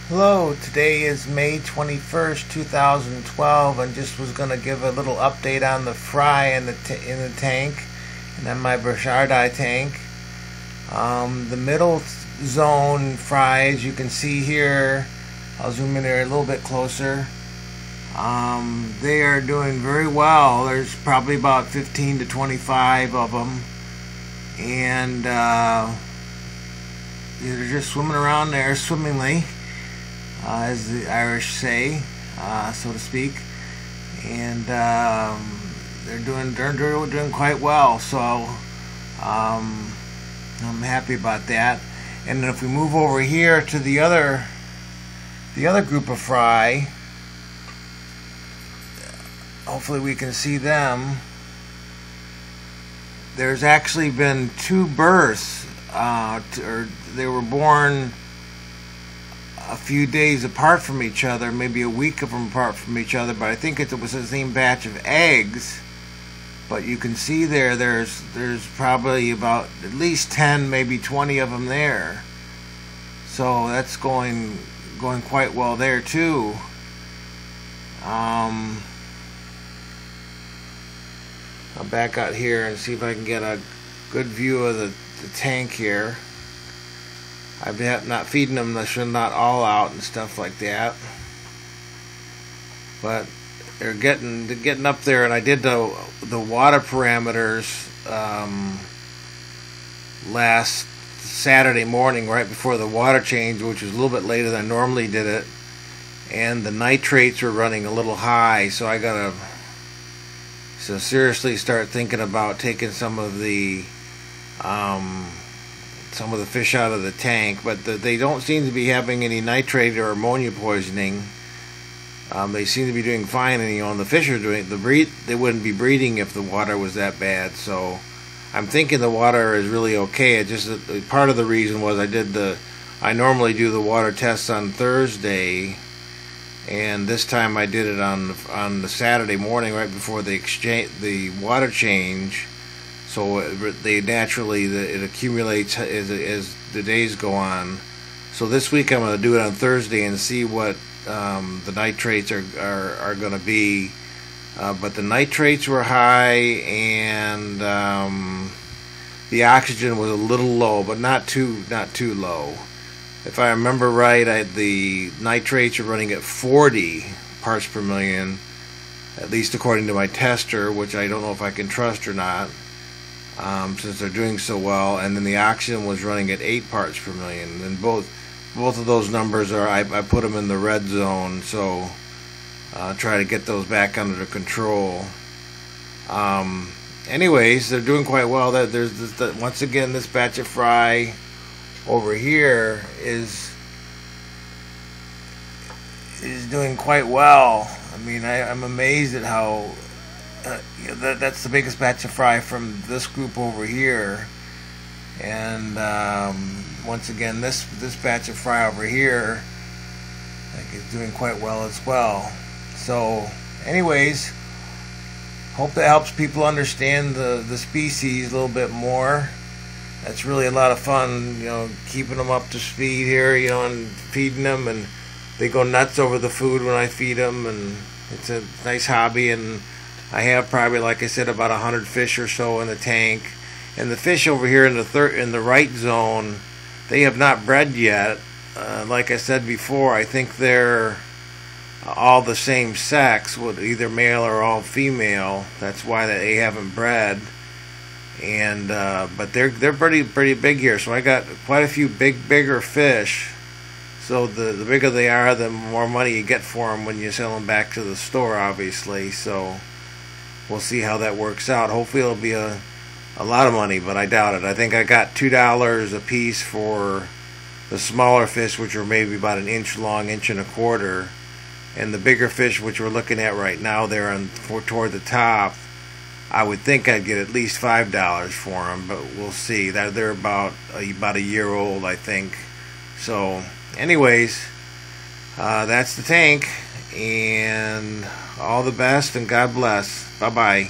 Hello, today is May 21st, 2012, and just was going to give a little update on the fry in the tank and then my Brichardi tank. The middle zone fry, as you can see here, I'll zoom in there a little bit closer. They are doing very well. There's probably about 15 to 25 of them, and they're just swimming around there swimmingly. As the Irish say, so to speak, and they're doing quite well. So I'm happy about that. And then if we move over here to the other group of fry, hopefully we can see them. There's actually been two births, or they were born a few days apart from each other, maybe a week of them apart from each other, but I think it was the same batch of eggs. But you can see there's probably about at least 10, maybe 20 of them there. So that's going quite well there too. I'll back out here and see if I can get a good view of the tank here. I'm not feeding them, they're not all out and stuff like that, but they're getting up there. And I did the water parameters last Saturday morning, right before the water change, which was a little bit later than I normally did it, and the nitrates were running a little high, so I gotta seriously start thinking about taking some of the fish out of the tank. But they don't seem to be having any nitrate or ammonia poisoning. They seem to be doing fine, and the fish are doing they wouldn't be breeding if the water was that bad. So I'm thinking the water is really okay. It just part of the reason was I normally do the water tests on Thursday, and this time I did it on the Saturday morning right before the water change. So it accumulates as the days go on. So this week I'm going to do it on Thursday and see what the nitrates are going to be. But the nitrates were high, and the oxygen was a little low, but not too low. If I remember right, the nitrates are running at 40 parts per million, at least according to my tester, which I don't know if I can trust or not. Since they're doing so well, and then the oxygen was running at 8 parts per million, and both of those numbers I put them in the red zone, so try to get those back under control. Anyways, they're doing quite well. Once again, this batch of fry over here is doing quite well. I mean, I'm amazed at how. That's the biggest batch of fry from this group over here, and once again this batch of fry over here, I think, is doing quite well as well. So anyways, hope that helps people understand the species a little bit more. That's really a lot of fun, keeping them up to speed here, and feeding them, and they go nuts over the food when I feed them, and it's a nice hobby. And I have probably, like I said, about 100 fish or so in the tank. And the fish over here in the right zone, they have not bred yet. Like I said before, I think they're all the same sex, with either male or all female. That's why they haven't bred. And but they're pretty big here. So I got quite a few bigger fish. So the bigger they are, the more money you get for them when you sell them back to the store, obviously. So we'll see how that works out. Hopefully it'll be a lot of money, but I doubt it. I think I got $2 a piece for the smaller fish, which are maybe about an inch long, inch and a quarter. And the bigger fish, which we're looking at right now, they're toward the top. I would think I'd get at least $5 for them, but we'll see. They're about a year old, I think. So anyways, that's the tank, and all the best, and God bless. Bye-bye.